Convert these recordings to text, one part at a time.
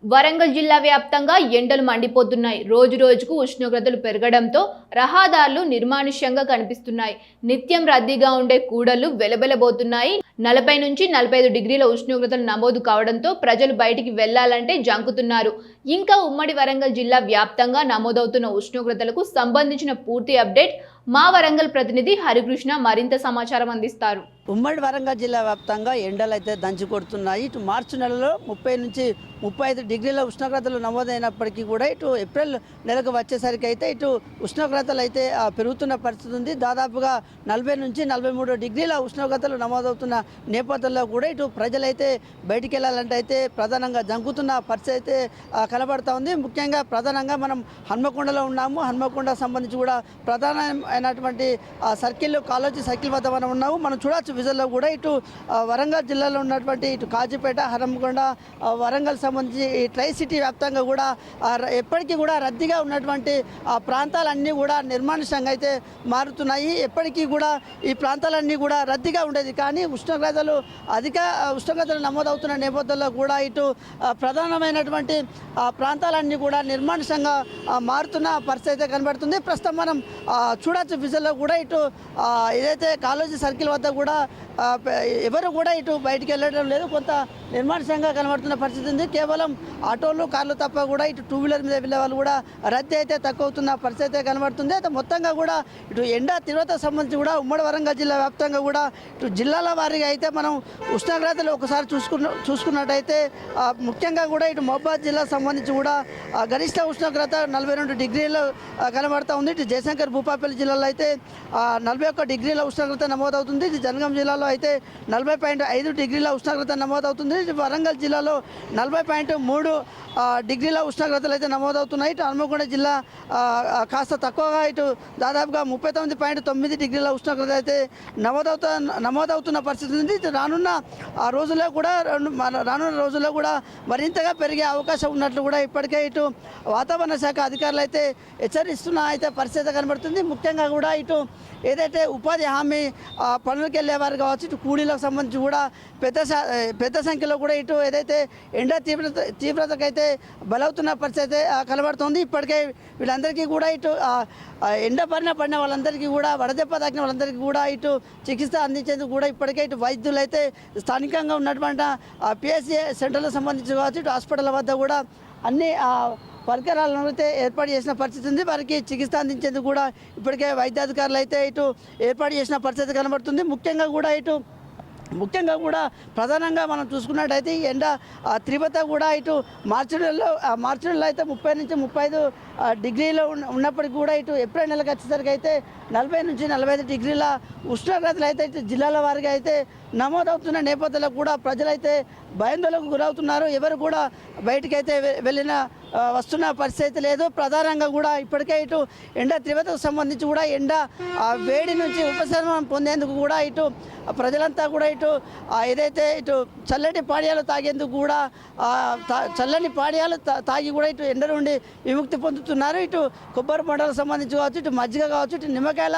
వరంగల్ జిల్లా వ్యాప్తంగా ఎండలు మండిపోతున్నాయి. రోజు రోజుకు ఉష్ణోగ్రతలు పెరగడంతో రహదారులు నిర్మానుష్యంగా కనిపిస్తున్నాయి. నిత్యం రద్దీగా ఉండే కూడళ్లు వెలబెలబోతున్నాయి. 40 నుంచి 45 డిగ్రీల ఉష్ణోగ్రతలు నమోదు కావడంతో ప్రజలు బయటికి వెళ్లాలంటే జంకుతున్నారు. ఇంకా ఉమ్మడి వరంగల్ జిల్లా వ్యాప్తంగా నమోదవుతున్న ఉష్ణోగ్రతలకు సంబంధించిన పూర్తి అప్డేట్ మా వరంగల్ ప్రతినిధి హరికృష్ణ మరింత సమాచారం అందిస్తారు. ఉమ్మడి వరంగల్ జిల్లా వ్యాప్తంగా ఎండలు అయితే దంచి కొడుతున్నాయి. ఇటు మార్చి నెలలో 30 నుంచి 35 డిగ్రీల ఉష్ణోగ్రతలు నమోదైనప్పటికీ కూడా ఇటు ఏప్రిల్ నెలకు వచ్చేసరికి అయితే ఇటు ఉష్ణోగ్రతలు అయితే పెరుగుతున్న పరిస్థితి ఉంది. దాదాపుగా 40 నుంచి 43 డిగ్రీల ఉష్ణోగ్రతలు నమోదవుతున్న నేపథ్యంలో కూడా ఇటు ప్రజలైతే బయటికి వెళ్ళాలంటే అయితే ప్రధానంగా జంకుతున్న పరిస్థితి అయితే కనబడుతూ ఉంది. ముఖ్యంగా ప్రధానంగా మనం హన్మకొండలో ఉన్నాము. హన్మకొండ సంబంధించి కూడా ప్రధానమైనటువంటి సర్కిల్ కాలేజీ సర్కిల్ వద్ద మనం ఉన్నాము. మనం చూడొచ్చు విజువల్లో కూడా ఇటు వరంగల్ జిల్లాలో ఉన్నటువంటి ఇటు కాజీపేట, హన్మకొండ, వరంగల్ సంబంధించి ఈ ట్రై సిటీ వ్యాప్తంగా కూడా ఎప్పటికీ కూడా రద్దీగా ఉన్నటువంటి ప్రాంతాలన్నీ కూడా నిర్మానుష్యంగా అయితే మారుతున్నాయి. ఎప్పటికీ కూడా ఈ ప్రాంతాలన్నీ కూడా రద్దీగా ఉండేది. కానీ ఉష్ణోగ్రతలు నమోదవుతున్న నేపథ్యంలో కూడా ఇటు ప్రధానమైనటువంటి ప్రాంతాలన్నీ కూడా నిర్మానుష్యంగా మారుతున్న పరిస్థితి అయితే కనబడుతుంది. ప్రస్తుతం మనం చూడొచ్చు విజువల్లో కూడా ఇటు ఏదైతే కాలేజీ సర్కిల్ వద్ద కూడా ఎవరు కూడా ఇటు బయటికి వెళ్ళడం లేదు. కొంత నిర్మానుష్యంగా కనబడుతున్న పరిస్థితి ఉంది. కేవలం ఆటోలు, కార్లు తప్ప కూడా ఇటు 2 వీలర్ మీద వెళ్ళే వాళ్ళు కూడా రద్దీ అయితే తక్కువ అవుతున్న పరిస్థితి అయితే కనబడుతుంది. అయితే మొత్తంగా కూడా ఇటు ఎండ తీవ్రత సంబంధించి కూడా ఉమ్మడి వరంగల్ జిల్లా వ్యాప్తంగా కూడా ఇటు జిల్లాల వారీగా అయితే మనం ఉష్ణోగ్రతలు ఒకసారి చూసుకున్నట్టయితే ముఖ్యంగా కూడా ఇటు మహబూబాబాద్ జిల్లా సంబంధించి కూడా గరిష్ట ఉష్ణోగ్రత 42 డిగ్రీలు కనబడుతూ ఉంది. ఇటు జయశంకర్ భూపాపల్లి జిల్లాలో అయితే 41 డిగ్రీల ఉష్ణోగ్రత నమోదవుతుంది. ఇది జనగాం జిల్లాలో అయితే 40.5 డిగ్రీల ఉష్ణోగ్రత నమోదవుతుంది. వరంగల్ జిల్లాలో 40.3 డిగ్రీల ఉష్ణోగ్రతలు అయితే నమోదవుతున్నాయి. ఇటు హన్మకొండ జిల్లా కాస్త తక్కువగా ఇటు దాదాపుగా 39.9 డిగ్రీల ఉష్ణోగ్రత అయితే నమోదవుతున్న పరిస్థితి ఉంది. రానున్న రోజుల్లో కూడా మరింతగా పెరిగే అవకాశం ఉన్నట్లు కూడా ఇప్పటికే ఇటు వాతావరణ శాఖ అధికారులు అయితే హెచ్చరిస్తున్న అయితే పరిస్థితి కనబడుతుంది. ముఖ్యంగా కూడా ఇటు ఏదైతే ఉపాధి హామీ పనులకు వెళ్ళేవారు కావచ్చు, ఇటు కూలీలకు సంబంధించి కూడా పెద్ద సంఖ్యలో కూడా ఇటు ఏదైతే ఎండ తీవ్రతకైతే బలవుతున్న పరిస్థితి కనబడుతుంది. ఇప్పటికే వీళ్ళందరికీ కూడా ఇటు ఎండ పడిన వాళ్ళందరికీ కూడా వడదెబ్బ తాకిన వాళ్ళందరికీ కూడా ఇటు చికిత్స అందించేందుకు కూడా ఇప్పటికే ఇటు వైద్యులు అయితే స్థానికంగా ఉన్నటువంటి పిఎస్సి సెంటర్లకు సంబంధించి కావచ్చు, ఇటు హాస్పిటల్ వద్ద కూడా అన్ని పరికరాలను అయితే ఏర్పాటు చేసిన పరిస్థితి ఉంది. వారికి చికిత్స అందించేందుకు కూడా ఇప్పటికే వైద్యాధికారులు అయితే ఇటు ఏర్పాటు చేసిన పరిస్థితి కనబడుతుంది. ముఖ్యంగా కూడా ప్రధానంగా మనం చూసుకున్నట్టయితే ఈ ఎండ తీవ్రత కూడా ఇటు మార్చి నెలలో అయితే 30 నుంచి 35 డిగ్రీలో ఉన్నప్పటికీ కూడా ఇటు ఏప్రిల్ నెలకు వచ్చేసరికి అయితే 40 నుంచి 45 డిగ్రీల ఉష్ణోగ్రతలు అయితే ఇటు జిల్లాల వారిగా అయితే నమోదవుతున్న నేపథ్యంలో కూడా ప్రజలైతే భయాందోళనకు గురవుతున్నారు. ఎవరు కూడా బయటకైతే వస్తున్న పరిస్థితి లేదు. ప్రధానంగా కూడా ఇప్పటికే ఇటు ఎండ తీవ్రతకు సంబంధించి కూడా ఎండ వేడి నుంచి ఉపశమనం పొందేందుకు కూడా ఇటు ప్రజలంతా కూడా ఇటు ఏదైతే ఇటు చల్లటి పానీయాలు తాగేందుకు కూడా చల్లని పానీయాలు తాగి కూడా ఇటు ఎండ నుండి విముక్తి పొందుతున్నారు. ఇటు కొబ్బరి బొండాలకు సంబంధించి కావచ్చు, ఇటు మజ్జిగ కావచ్చు, ఇటు నిమ్మకాయల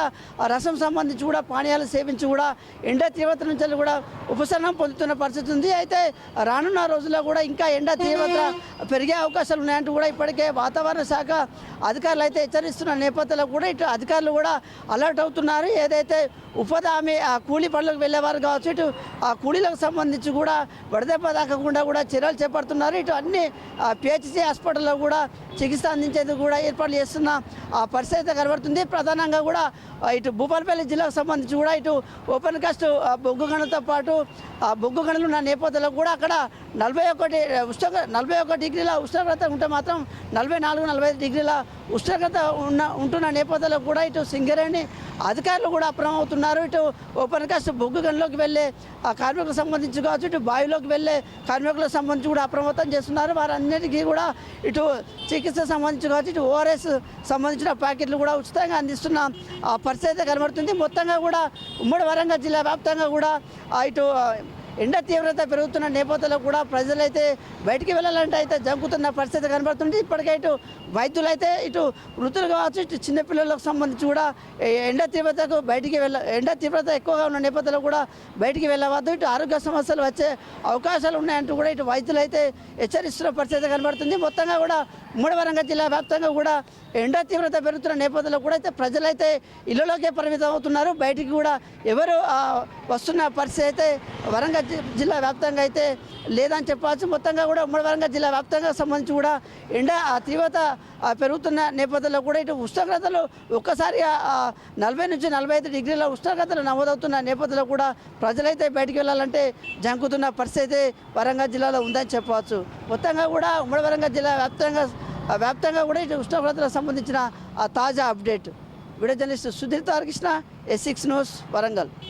రసం సంబంధించి కూడా పానీయాలు సేవించి కూడా ఎండ తీవ్రత నుంచి కూడా ఉపశమనం పొందుతున్న పరిస్థితి ఉంది. అయితే రానున్న రోజుల్లో కూడా ఇంకా ఎండ తీవ్రత పెరిగే అవకాశాలు ఉన్నాయంటూ కూడా ఇప్పటికే వాతావరణ శాఖ అధికారులు అయితే హెచ్చరిస్తున్న నేపథ్యంలో కూడా ఇటు అధికారులు కూడా అలర్ట్ అవుతున్నారు. ఏదైతే ఉపాధి హామీ కూలీ పనులకు వెళ్ళేవారు కావచ్చు, ఇటు ఆ కూలీలకు సంబంధించి కూడా వడదెబ్బ తాకకుండా కూడా చర్యలు చేపడుతున్నారు. ఇటు అన్ని పిహెచ్సి హాస్పిటల్లో కూడా చికిత్స అందించేందుకు కూడా ఏర్పాట్లు చేస్తున్న పరిస్థితి కనబడుతుంది. ప్రధానంగా కూడా ఇటు భూపాలపల్లి జిల్లాకు సంబంధించి కూడా ఇటు ఓపెన్ కాస్ట్ బొగ్గు గనులతో పాటు బొగ్గు గనులు ఉన్న నేపథ్యంలో కూడా అక్కడ 41 డిగ్రీల ఉష్ణోగ్రత ఉంటే మాత్రం 44-45 డిగ్రీల ఉష్ణోగ్రత ఉంటున్న నేపథ్యంలో కూడా ఇటు సింగరేణి అధికారులు కూడా అప్రమవుతున్నారు. ఇటు ఓపెన్ కాస్ట్ బొగ్గు గనులోకి వెళ్ళే కార్మికులకు సంబంధించి కావచ్చు, ఇటు బావిలోకి వెళ్ళే కార్మికులకు సంబంధించి కూడా అప్రమత్తం చేస్తున్నారు. వారన్నిటికీ కూడా ఇటు చికిత్స సంబంధించి కావచ్చు, ఇటు ఓఆర్ఎస్ సంబంధించిన ప్యాకెట్లు కూడా ఉచితంగా అందిస్తున్న పరిస్థితి కనబడుతుంది. మొత్తంగా కూడా ఉమ్మడి వరంగల్ జిల్లా వ్యాప్తంగా కూడా ఇటు ఎండ తీవ్రత పెరుగుతున్న నేపథ్యంలో కూడా ప్రజలైతే బయటికి వెళ్ళాలంటే అయితే జంకుతున్న పరిస్థితి కనబడుతుంది. ఇప్పటికే ఇటు వైద్యులు అయితే ఇటు వృద్ధులు కావచ్చు, ఇటు చిన్నపిల్లలకు సంబంధించి కూడా ఎండ తీవ్రత ఎక్కువగా ఉన్న నేపథ్యంలో కూడా బయటికి వెళ్ళవద్దు, ఇటు ఆరోగ్య సమస్యలు వచ్చే అవకాశాలు ఉన్నాయంటూ కూడా ఇటు వైద్యులు అయితే హెచ్చరిస్తున్న పరిస్థితి కనబడుతుంది. మొత్తంగా కూడా ఉమ్మడి వరంగల్ జిల్లా వ్యాప్తంగా కూడా ఎండ తీవ్రత పెరుగుతున్న నేపథ్యంలో కూడా అయితే ప్రజలైతే ఇళ్లలోకే పరిమితం అవుతున్నారు. బయటికి కూడా ఎవరు వస్తున్న పరిస్థితి అయితే వరంగల్ జిల్లా వ్యాప్తంగా అయితే లేదని చెప్పవచ్చు. మొత్తంగా కూడా ఉమ్మడి వరంగల్ జిల్లా వ్యాప్తంగా సంబంధించి కూడా ఎండ తీవ్రత పెరుగుతున్న నేపథ్యంలో కూడా ఇటు ఉష్ణోగ్రతలు ఒక్కసారిగా 40 నుంచి 45 డిగ్రీల ఉష్ణోగ్రతలు నమోదవుతున్న నేపథ్యంలో కూడా ప్రజలైతే బయటికి వెళ్ళాలంటే జంకుతున్న పరిస్థితి అయితే వరంగల్ జిల్లాలో ఉందని చెప్పవచ్చు. మొత్తంగా కూడా ఉమ్మడి వరంగల్ జిల్లా వ్యాప్తంగా కూడా ఇటు ఉష్ణోగ్రతలకు సంబంధించిన తాజా update. Video journalist Sudheer Tarakrishna, S6 news, Warangal.